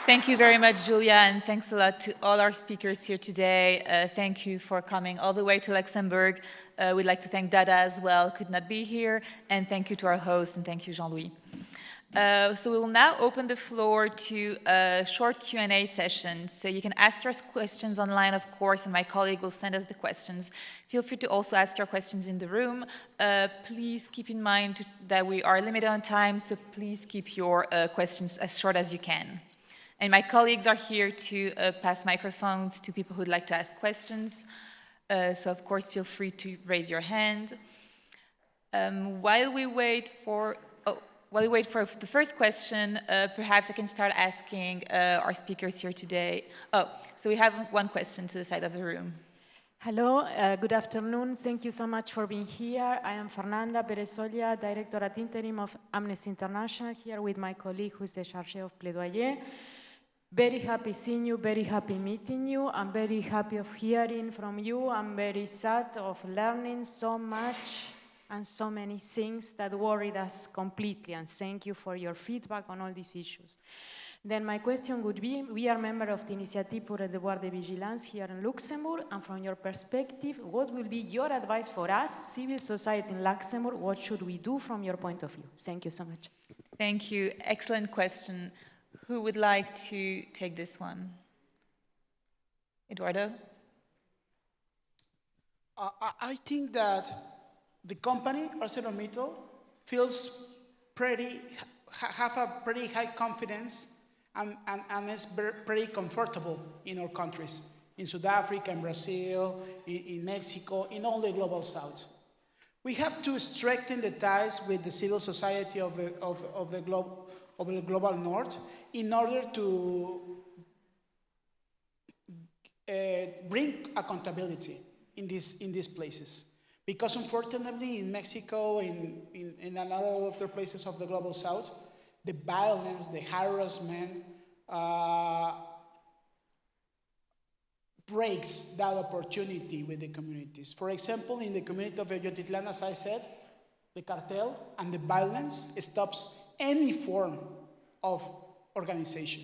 Thank you very much, Julia, and thanks a lot to all our speakers here today. Thank you for coming all the way to Luxembourg. We'd like to thank Dada as well, could not be here, and thank you to our host, and thank you, Jean-Louis. So we will now open the floor to a short Q&A session. So you can ask your questions online, of course, and my colleague will send us the questions. Feel free to also ask your questions in the room. Please keep in mind that we are limited on time, so please keep your questions as short as you can. And my colleagues are here to pass microphones to people who'd like to ask questions. So of course, feel free to raise your hand. While we wait for the first question, perhaps I can start asking our speakers here today. Oh, so we have one question to the side of the room. Hello, good afternoon. Thank you so much for being here. I am Fernanda Venzon, Director at Interim of Amnesty International, here with my colleague who is the Chargé of Plaidoyer. Very happy seeing you, very happy meeting you. I'm very happy of hearing from you. I'm very sad of learning so much and so many things that worried us completely, and thank you for your feedback on all these issues. Then my question would be, we are members of the Initiative pour le Devoir de Vigilance here in Luxembourg, and from your perspective, what will be your advice for us, civil society in Luxembourg? What should we do from your point of view? Thank you so much. Thank you. Excellent question. Who would like to take this one? Eduardo? I think that the company, ArcelorMittal, feels have a pretty high confidence and is pretty comfortable in our countries, in South Africa, in Brazil, in Mexico, in all the global south. We have to strengthen the ties with the civil society of the global north in order to bring accountability. in these places. Because unfortunately, in Mexico, in a lot of other places of the Global South, the violence, the harassment breaks that opportunity with the communities. For example, in the community of Yotitlán, as I said, the cartel and the violence stops any form of organization.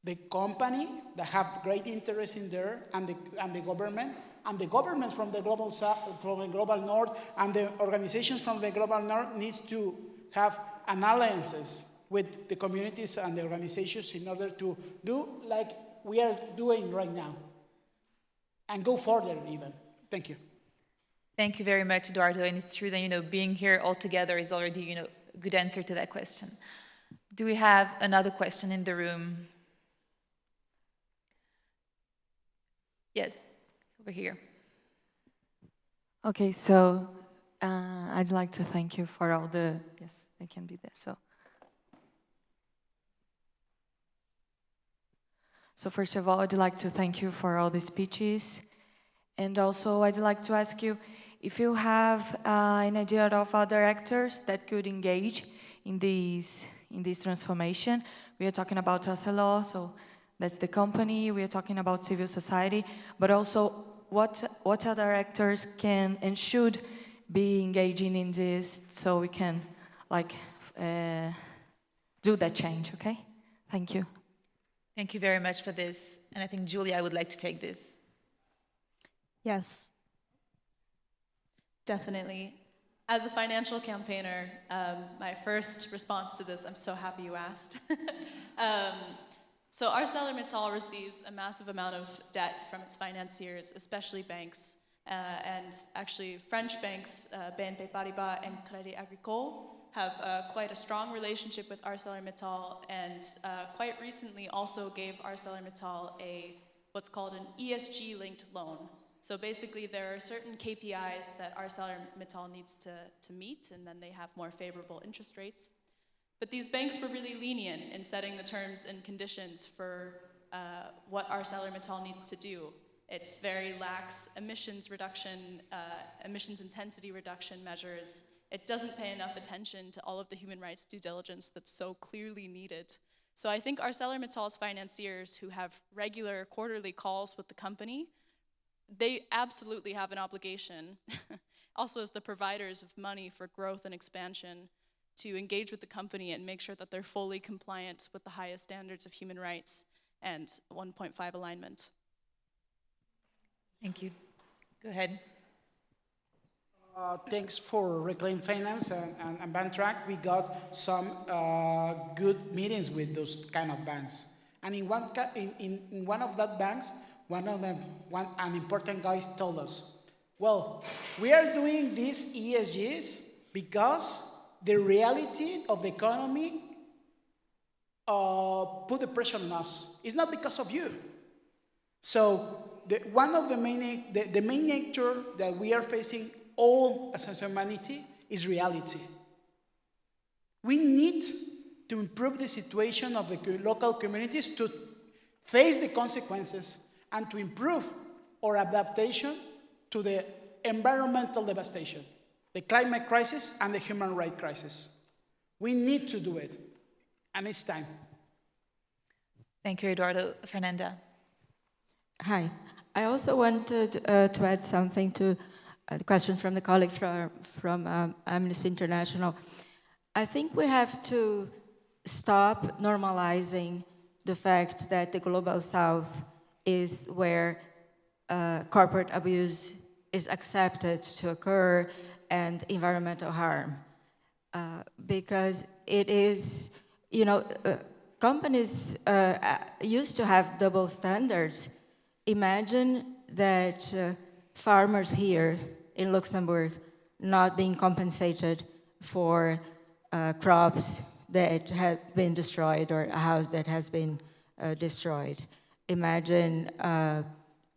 The company that have great interest in there, and the governments from the global south, from the global north, and the organizations from the global north needs to have an alliances with the communities and the organizations in order to do like we are doing right now, and go further even. Thank you. Thank you very much, Eduardo. And it's true that being here all together is already a good answer to that question. Do we have another question in the room? Yes, over here. Okay, so I'd like to thank you for all the, yes, I can be there, So first of all, I'd like to thank you for all the speeches. And also I'd like to ask you if you have an idea of other actors that could engage in this transformation. We are talking about Arcelor, so that's the company. We are talking about civil society, but also what other actors can and should be engaging in this so we can do that change, okay? Thank you. Thank you very much for this. And I think, Julia, I would like to take this. Yes, definitely. As a financial campaigner, my first response to this, I'm so happy you asked. So ArcelorMittal receives a massive amount of debt from its financiers, especially banks, and actually French banks, BNP Paribas and Crédit Agricole, have quite a strong relationship with ArcelorMittal, and quite recently also gave ArcelorMittal what's called an ESG-linked loan. So basically there are certain KPIs that ArcelorMittal needs to meet, and then they have more favorable interest rates. But these banks were really lenient in setting the terms and conditions for what ArcelorMittal needs to do. It's very lax emissions reduction, emissions intensity reduction measures. It doesn't pay enough attention to all of the human rights due diligence that's so clearly needed. So I think ArcelorMittal's financiers, who have regular quarterly calls with the company, they absolutely have an obligation, also as the providers of money for growth and expansion, to engage with the company and make sure that they're fully compliant with the highest standards of human rights and 1.5 alignment. Thank you. Go ahead. Thanks for Reclaim Finance and BankTrack. We got some good meetings with those kind of banks. And in one of that banks, an important guy told us, well, we are doing these ESGs because the reality of the economy put the pressure on us. It's not because of you. So one of the main nature that we are facing all as a humanity is reality. We need to improve the situation of the local communities to face the consequences and to improve our adaptation to the environmental devastation, the climate crisis and the human rights crisis. We need to do it, and it's time. Thank you, Eduardo. Fernanda. Hi. I also wanted to add something to the question from the colleague from Amnesty International. I think we have to stop normalizing the fact that the Global South is where corporate abuse is accepted to occur and environmental harm. Because it is, companies used to have double standards. Imagine that farmers here in Luxembourg not being compensated for crops that have been destroyed or a house that has been destroyed. Imagine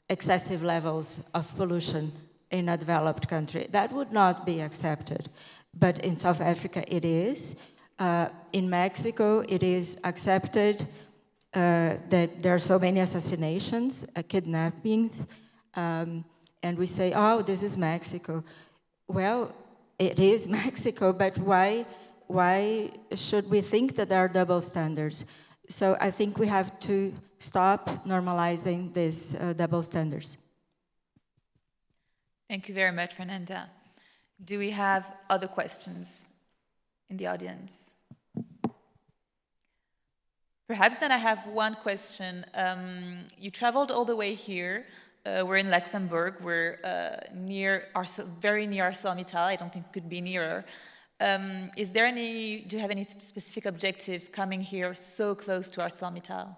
excessive levels of pollution in a developed country. That would not be accepted. But in South Africa, it is. In Mexico, it is accepted that there are so many assassinations, kidnappings. and we say, oh, this is Mexico. Well, it is Mexico, but why should we think that there are double standards? So I think we have to stop normalizing these double standards. Thank you very much, Fernanda. Do we have other questions in the audience? Perhaps then I have one question. You traveled all the way here. We're in Luxembourg. We're very near ArcelorMittal. I don't think it could be nearer. Do you have any specific objectives coming here so close to ArcelorMittal?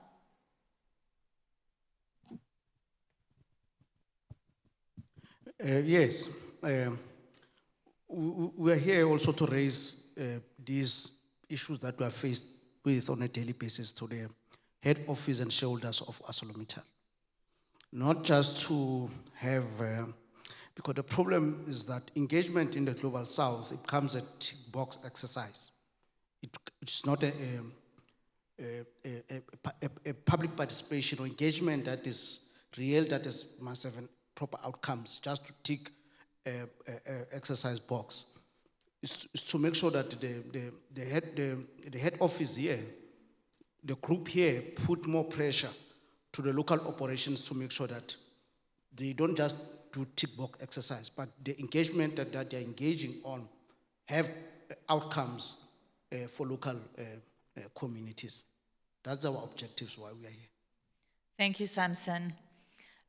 Yes. We are here also to raise these issues that we are faced with on a daily basis to the head office and shareholders of ArcelorMittal. Not just to have, because the problem is that engagement in the Global South, it becomes a tick box exercise. It's not a public participation or engagement that is real, must have proper outcomes, just to tick exercise box. It's to make sure that the head office here, the group here, put more pressure to the local operations to make sure that they don't just do tick box exercise, but the engagement that they're engaging on have outcomes for local communities. That's our objectives why we are here. Thank you, Samson.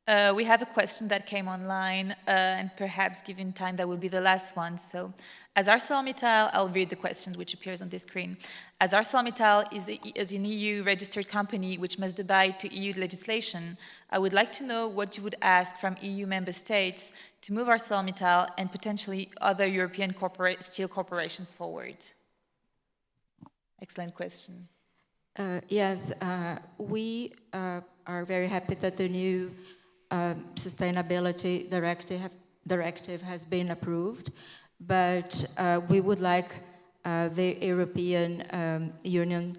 We have a question that came online, and perhaps given time, that will be the last one. So, as ArcelorMittal, I'll read the question which appears on the screen. As ArcelorMittal is an EU-registered company which must abide to EU legislation, I would like to know what you would ask from EU member states to move ArcelorMittal and potentially other European steel corporations forward. Excellent question. Yes, we are very happy that the new sustainability directive has been approved, but we would like the European Union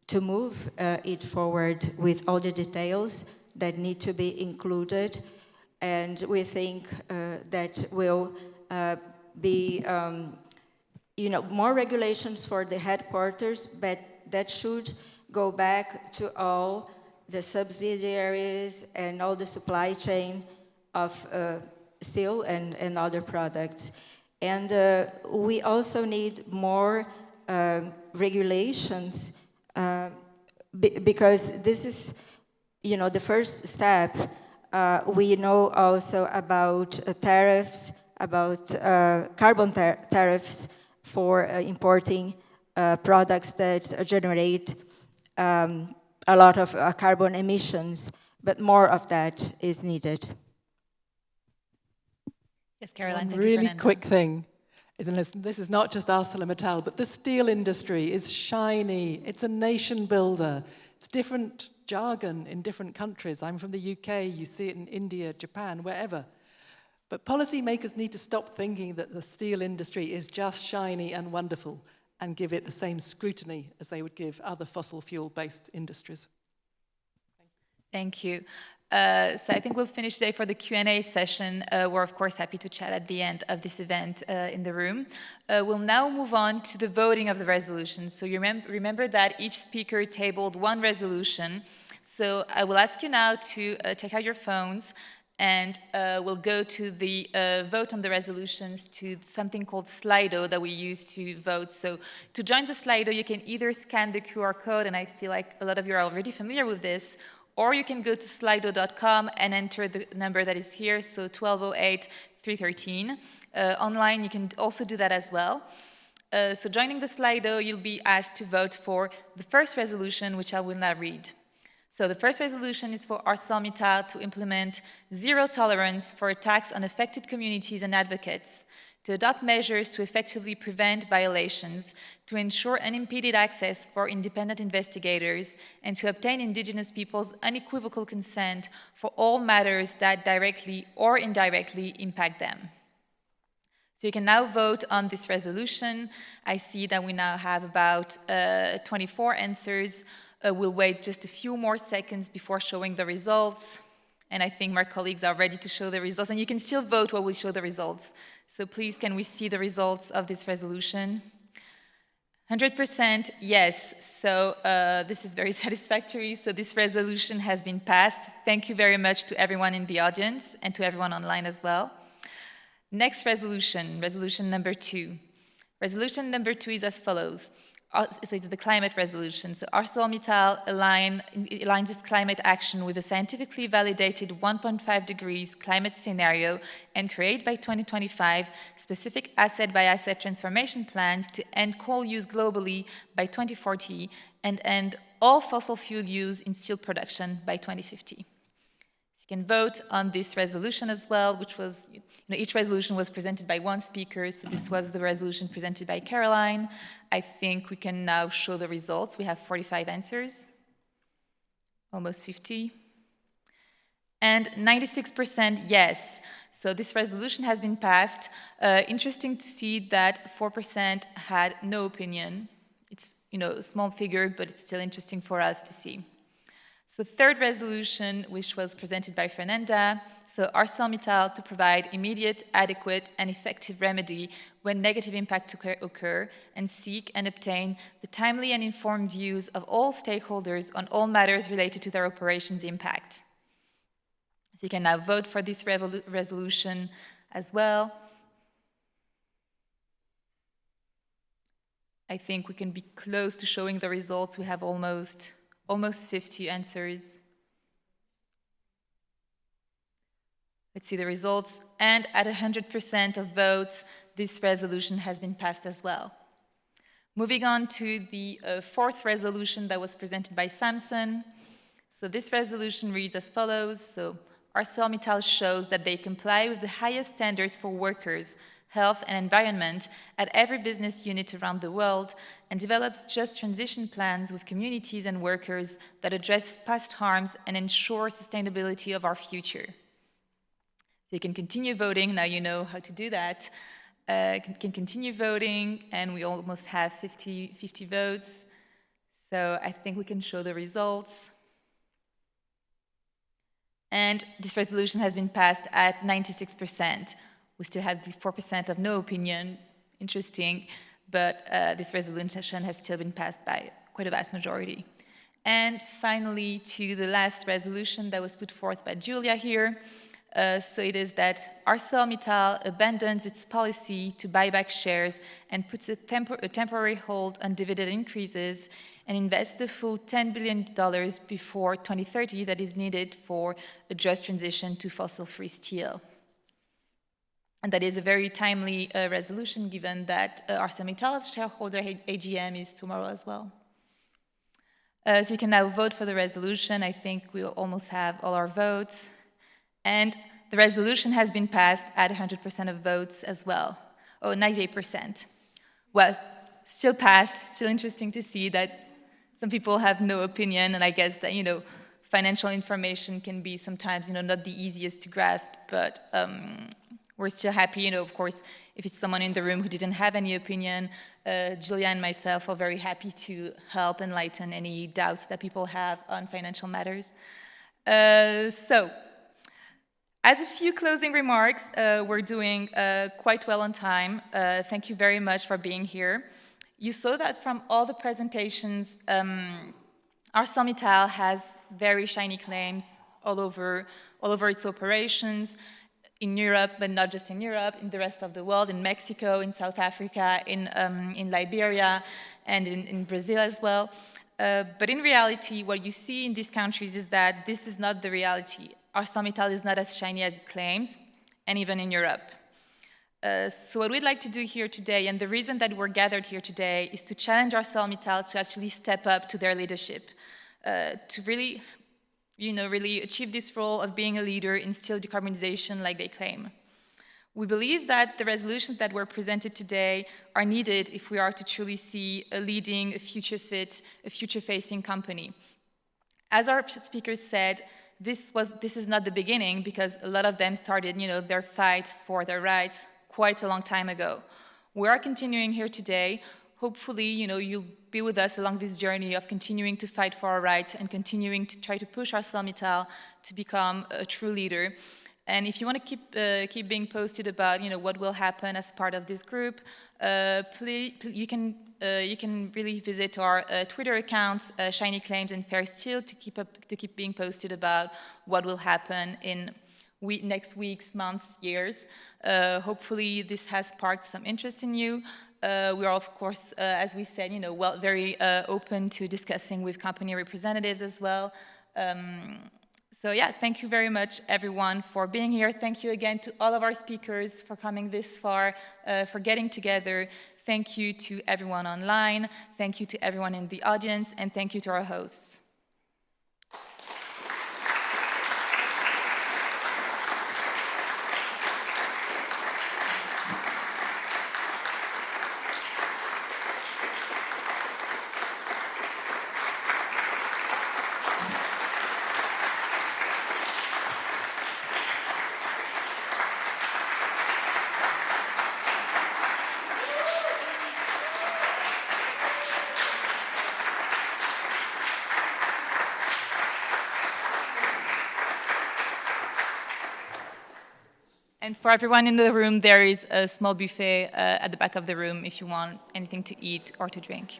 to move it forward with all the details that need to be included, and we think that will be more regulations for the headquarters, but that should go back to all the subsidiaries and all the supply chain of steel and other products. And we also need more regulations because this is, the first step. We know also about tariffs, about carbon tariffs for importing products that generate a lot of carbon emissions, but more of that is needed. Yes, Caroline, One really quick thing. This is not just ArcelorMittal, but the steel industry is shiny. It's a nation builder. It's different jargon in different countries. I'm from the UK. You see it in India, Japan, wherever. But policymakers need to stop thinking that the steel industry is just shiny and wonderful and give it the same scrutiny as they would give other fossil fuel-based industries. Thank you. So I think we'll finish today for the Q&A session. We're, of course, happy to chat at the end of this event in the room. We'll now move on to the voting of the resolution. So you remember that each speaker tabled one resolution. So I will ask you now to take out your phones, and we'll go to the vote on the resolutions to something called Slido that we use to vote. So to join the Slido, you can either scan the QR code, and I feel like a lot of you are already familiar with this, or you can go to slido.com and enter the number that is here, so 1208-313. Online, you can also do that as well. So joining the Slido, you'll be asked to vote for the first resolution, which I will now read. So the first resolution is for ArcelorMittal to implement zero tolerance for attacks on affected communities and advocates, to adopt measures to effectively prevent violations, to ensure unimpeded access for independent investigators, and to obtain indigenous peoples' unequivocal consent for all matters that directly or indirectly impact them. So you can now vote on this resolution. I see that we now have about 24 answers. We'll wait just a few more seconds before showing the results. And I think my colleagues are ready to show the results. And you can still vote while we show the results. So please, can we see the results of this resolution? 100% yes. So this is very satisfactory. So this resolution has been passed. Thank you very much to everyone in the audience and to everyone online as well. Next resolution, resolution number 2. Resolution number 2 is as follows. So it's the climate resolution. So ArcelorMittal aligns its climate action with a scientifically validated 1.5 degrees climate scenario and create by 2025 specific asset-by-asset transformation plans to end coal use globally by 2040 and end all fossil fuel use in steel production by 2050. You can vote on this resolution as well, which was, each resolution was presented by one speaker, so this was the resolution presented by Caroline. I think we can now show the results. We have 45 answers, almost 50, and 96% yes. So this resolution has been passed. Interesting to see that 4% had no opinion. It's, a small figure, but it's still interesting for us to see. So third resolution, which was presented by Fernanda, so ArcelorMittal to provide immediate, adequate, and effective remedy when negative impacts occur and seek and obtain the timely and informed views of all stakeholders on all matters related to their operations impact. So you can now vote for this resolution as well. I think we can be close to showing the results. We have almost 50 answers. Let's see the results. And at 100% of votes, this resolution has been passed as well. Moving on to the fourth resolution that was presented by Samson. So this resolution reads as follows. So ArcelorMittal shows that they comply with the highest standards for workers, health and environment at every business unit around the world and develops just transition plans with communities and workers that address past harms and ensure sustainability of our future. So you can continue voting, now you know how to do that. Can continue voting, and we almost have 50 votes. So I think we can show the results. And this resolution has been passed at 96%. We still have the 4% of no opinion, interesting, but this resolution has still been passed by quite a vast majority. And finally, to the last resolution that was put forth by Julia here. So it is that ArcelorMittal abandons its policy to buy back shares and puts a temporary hold on dividend increases and invests the full $10 billion before 2030 that is needed for a just transition to fossil-free steel. And that is a very timely resolution given that ArcelorMittal's shareholder AGM is tomorrow as well. So you can now vote for the resolution. I think we almost have all our votes. And the resolution has been passed at 100% of votes as well. Oh, 98%. Well, still passed. Still interesting to see that some people have no opinion, and I guess that, financial information can be sometimes, not the easiest to grasp, but we're still happy, of course, if it's someone in the room who didn't have any opinion, Julia and myself are very happy to help enlighten any doubts that people have on financial matters. So, as a few closing remarks, we're doing quite well on time. Thank you very much for being here. You saw that from all the presentations, ArcelorMittal has very shiny claims all over its operations, in Europe, but not just in Europe, in the rest of the world, in Mexico, in South Africa, in Liberia, and in Brazil as well. But in reality, what you see in these countries is that this is not the reality. ArcelorMittal is not as shiny as it claims, and even in Europe. So what we'd like to do here today, and the reason that we're gathered here today, is to challenge ArcelorMittal to actually step up to their leadership, to really achieve this role of being a leader in steel decarbonization like they claim. We believe that the resolutions that were presented today are needed if we are to truly see a leading, a future-facing company. As our speakers said, this is not the beginning, because a lot of them started, their fight for their rights quite a long time ago. We are continuing here today. Hopefully, you'll be with us along this journey of continuing to fight for our rights and continuing to try to push ArcelorMittal to become a true leader. And if you want to keep being posted about what will happen as part of this group, please, you can really visit our Twitter accounts, Shiny Claims and Fair Steel, to keep being posted about what will happen in next weeks, months, years. Hopefully, this has sparked some interest in you. We are, of course, as we said, very open to discussing with company representatives as well. So yeah, thank you very much, everyone, for being here. Thank you again to all of our speakers for coming this far, for getting together. Thank you to everyone online. Thank you to everyone in the audience, and thank you to our hosts. And for everyone in the room, there is a small buffet at the back of the room if you want anything to eat or to drink.